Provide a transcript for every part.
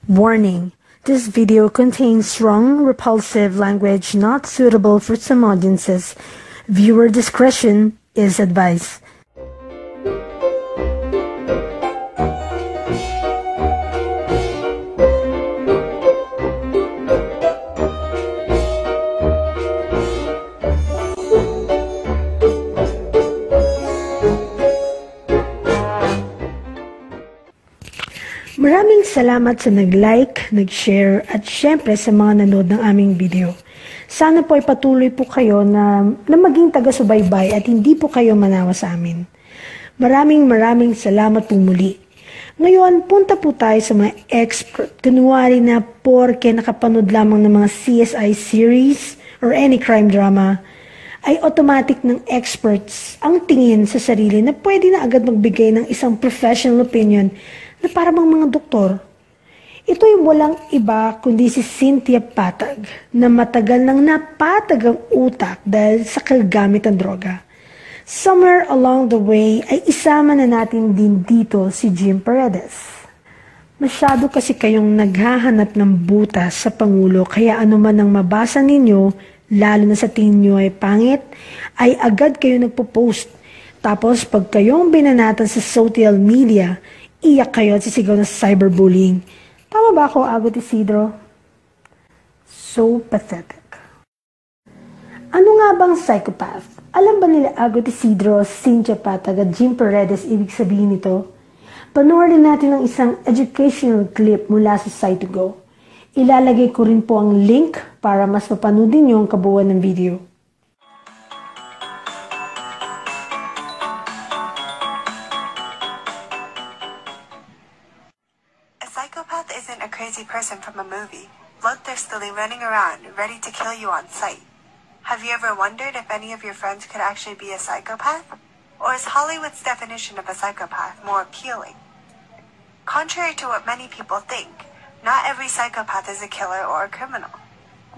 Warning: this video contains strong, repulsive language not suitable for some audiences. Viewer discretion is advised. Maraming salamat sa nag-like, nag-share, at syempre sa mga nanood ng aming video. Sana po ay patuloy po kayo na maging taga-subaybay at hindi po kayo manawa sa amin. Maraming salamat po muli. Ngayon, punta po tayo sa mga expert. Kunwari na porke nakapanood lamang ng mga CSI series or any crime drama, ay automatic ng experts ang tingin sa sarili na pwede na agad magbigay ng isang professional opinion na para bang mga doktor. Ito ay walang iba kundi si Cynthia Patag na matagal nang napatag ang utak dahil sa kagamit ng droga. Somewhere along the way ay isama na natin din dito si Jim Paredes. Masyado kasi kayong naghahanap ng butas sa Pangulo kaya anuman ang mabasa ninyo, lalo na sa tingin nyo ay pangit, ay agad kayo nagpo-post. Tapos pag kayong binanatan sa social media, iyak kayo at sisigaw ng cyberbullying. Tama ba ako, Agot Isidro? So pathetic. Ano nga bang psychopath? Alam ba nila Agot Isidro, Cynthia Patag at Jim Paredes ibig sabihin nito? Panoorin natin ang isang educational clip mula sa Site2Go. Ilalagay ko rin po ang link para mas mapanoodin niyo ang kabuuan ng video. Psychopath isn't a crazy person from a movie, bloodthirstily running around, ready to kill you on sight. Have you ever wondered if any of your friends could actually be a psychopath? Or is Hollywood's definition of a psychopath more appealing? Contrary to what many people think, not every psychopath is a killer or a criminal.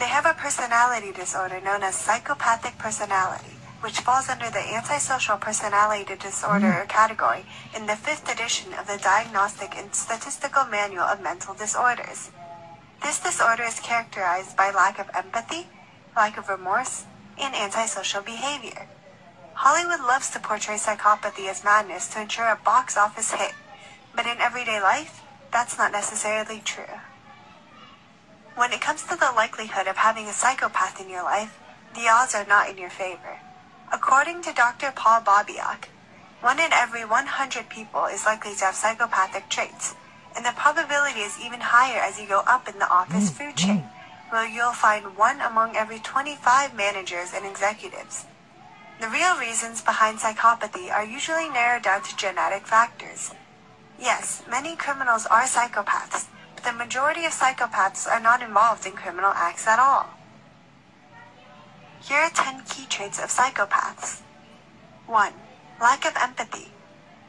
They have a personality disorder known as psychopathic personality, which falls under the antisocial personality disorder category in the 5th edition of the Diagnostic and Statistical Manual of Mental Disorders. This disorder is characterized by lack of empathy, lack of remorse, and antisocial behavior. Hollywood loves to portray psychopathy as madness to ensure a box office hit, but in everyday life, that's not necessarily true. When it comes to the likelihood of having a psychopath in your life, the odds are not in your favor. According to Dr. Paul Babiak, 1 in every 100 people is likely to have psychopathic traits, and the probability is even higher as you go up in the office food chain, where you'll find 1 among every 25 managers and executives. The real reasons behind psychopathy are usually narrowed down to genetic factors. Yes, many criminals are psychopaths, but the majority of psychopaths are not involved in criminal acts at all. Here are 10 key traits of psychopaths. 1. Lack of empathy.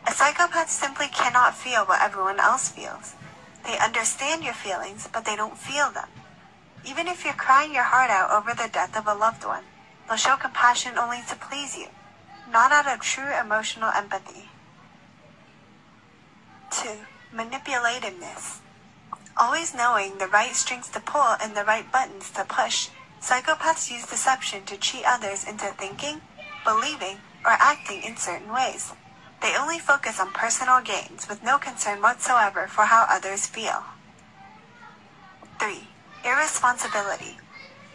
A psychopath simply cannot feel what everyone else feels. They understand your feelings, but they don't feel them. Even if you're crying your heart out over the death of a loved one, they'll show compassion only to please you, not out of true emotional empathy. 2. Manipulativeness. Always knowing the right strings to pull and the right buttons to push, psychopaths use deception to cheat others into thinking, believing, or acting in certain ways. They only focus on personal gains with no concern whatsoever for how others feel. 3. Irresponsibility.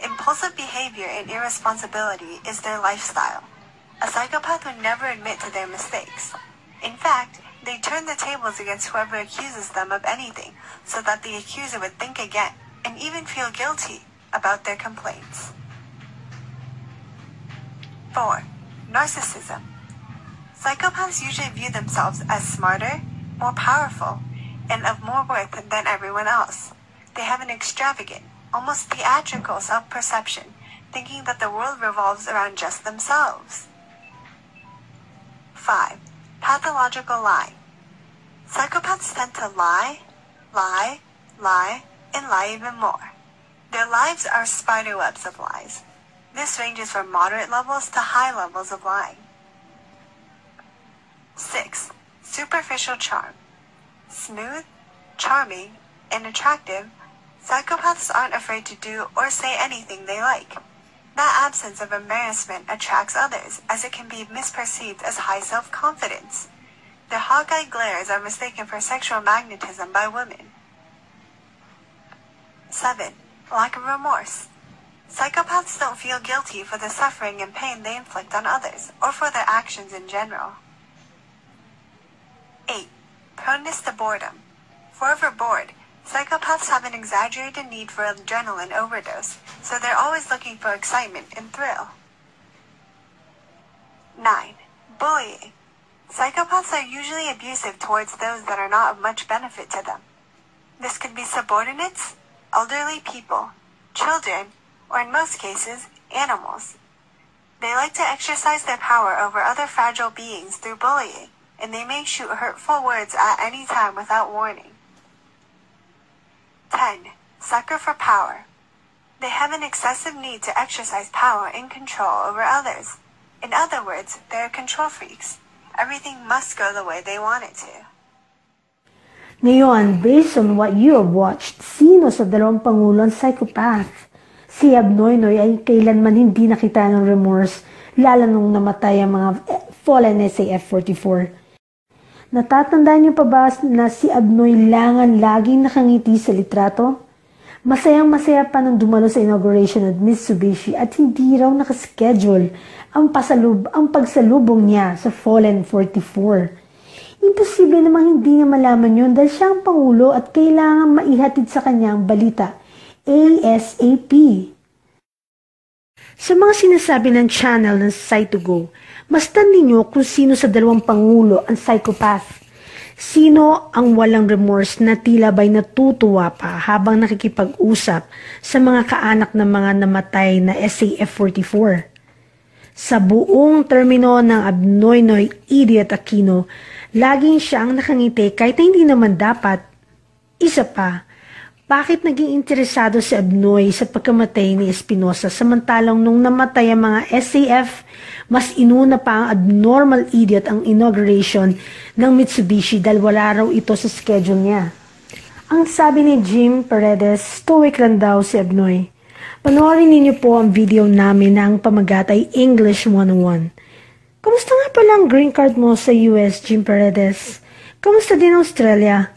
Impulsive behavior and irresponsibility is their lifestyle. A psychopath would never admit to their mistakes. In fact, they turn the tables against whoever accuses them of anything so that the accuser would think again and even feel guilty about their complaints. 4. Narcissism. Psychopaths usually view themselves as smarter, more powerful, and of more worth than everyone else. They have an extravagant, almost theatrical self-perception, thinking that the world revolves around just themselves. 5. Pathological lying. Psychopaths tend to lie, and lie even more. Their lives are spider webs of lies. This ranges from moderate levels to high levels of lying. 6. Superficial charm. Smooth, charming, and attractive, psychopaths aren't afraid to do or say anything they like. That absence of embarrassment attracts others, as it can be misperceived as high self-confidence. Their hawk-eyed glares are mistaken for sexual magnetism by women. 7. Lack of remorse. Psychopaths don't feel guilty for the suffering and pain they inflict on others, or for their actions in general. 8. Proneness to boredom. Forever bored, psychopaths have an exaggerated need for adrenaline overdose, so they're always looking for excitement and thrill. 9. Bullying. Psychopaths are usually abusive towards those that are not of much benefit to them. This could be subordinates, elderly people, children, or in most cases, animals. They like to exercise their power over other fragile beings through bullying, and they may shoot hurtful words at any time without warning. 10. Sucker for power. They have an excessive need to exercise power and control over others. In other words, they're control freaks. Everything must go the way they want it to. Ngayon, based on what you have watched, sino sa dalawang pangulo ang psychopath? Si Abnoynoy ay kailanman hindi nakita ng remorse, lalo nung namatay ang mga fallen SAF-44. Natatandaan niyo pa ba na si Abnoy Langan laging nakangiti sa litrato? Masayang-masaya pa nang dumalo sa inauguration at Mitsubishi at hindi raw nakaschedule ang pagsalubong niya sa Fallen 44. Imposible namang hindi niya malaman yun dahil siya ang Pangulo at kailangan maihatid sa kanya ang balita ASAP. Sa mga sinasabi ng channel ng Site2Go, masdan ninyo kung sino sa dalawang Pangulo ang psychopath. Sino ang walang remorse na tila ba'y natutuwa pa habang nakikipag-usap sa mga kaanak ng mga namatay na SAF-44? Sa buong termino ng Abnoynoy Idiot Aquino, laging siya ang nakangiti kahit na hindi naman dapat. Isa pa, bakit naging interesado si Abnoy sa pagkamatay ni Espinosa samantalang nung namatay ang mga SAF, mas inuna pa ang abnormal idiot ang inauguration ng Mitsubishi dahil wala raw ito sa schedule niya. Ang sabi ni Jim Paredes, stoic lang daw si Abnoy. Panoorin ninyo po ang video namin ng Pamagatay English 101. Kamusta nga pala ang green card mo sa US, Jim Paredes? Kamusta din Australia?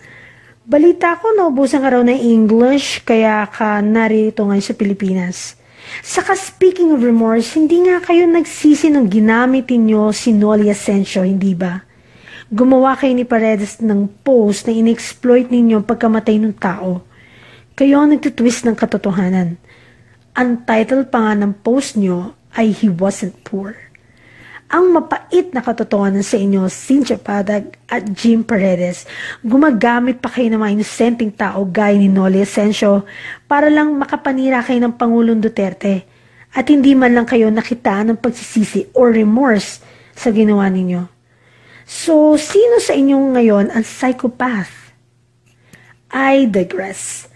Balita ko naubusan ka raw ng English kaya ka narito ngayon sa Pilipinas. Saka speaking of remorse, hindi nga kayo nagsisi nung ginamit niyo si Noli Asensio, hindi ba? Gumawa kayo ni Paredes ng post na in-exploit ninyo ang pagkamatay ng tao. Kayo ang nagtitwist ng katotohanan. Ang title pa nga ng post nyo ay He Wasn't Poor. Ang mapait na katotohanan sa inyo, Cynthia Padag at Jim Paredes, gumagamit pa kayo ng mga inosenteng tao gaya ni Noli Asensio para lang makapanira kayo ng Pangulong Duterte at hindi man lang kayo nakitaan ng pagsisisi or remorse sa ginawa ninyo. So, sino sa inyong ngayon ang psychopath? I digress.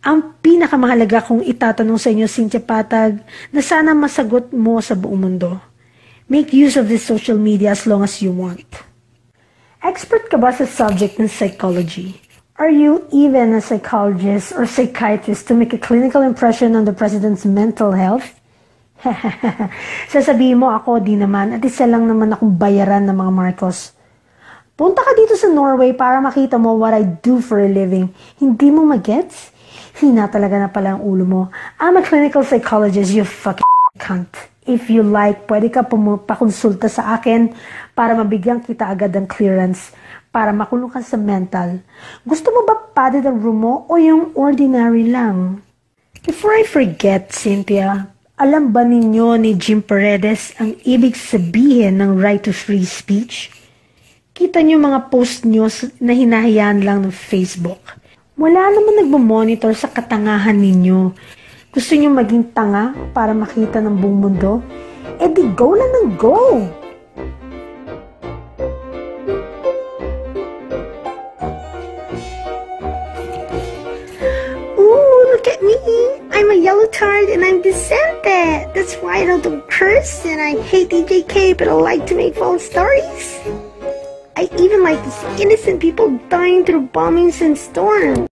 Ang pinakamahalaga kong itatanong sa inyo, Cynthia Patag, na sana masagot mo sa buong mundo. Make use of this social media as long as you want. Expert ka ba sa subject ng psychology? Are you even a psychologist or psychiatrist to make a clinical impression on the president's mental health? Sasabihin mo ako, di naman, at isa lang naman akong bayaran ng mga Marcos. Punta ka dito sa Norway para makita mo what I do for a living. Hindi mo magets? Hina talaga na pala ang ulo mo. I'm a clinical psychologist, you fucking cunt. If you like, pwede ka pakonsulta sa akin para mabigyan kita agad ng clearance para makulong ka sa mental. Gusto mo ba padded ang room mo o yung ordinary lang? Before I forget, Cynthia, alam ba ninyo ni Jim Paredes ang ibig sabihin ng right to free speech? Kita nyo mga post nyo na hinahayaan lang ng Facebook. Wala naman nagmamonitor sa katangahan ninyo. Gusto nyo maging tanga para makita ng buong mundo? Eh di go lang ng go! Ooh, look at me! I'm a yellow tard and I'm dissented! That's why I don't curse and I hate DJK but I like to make false stories. I even like to see innocent people dying through bombings and storms.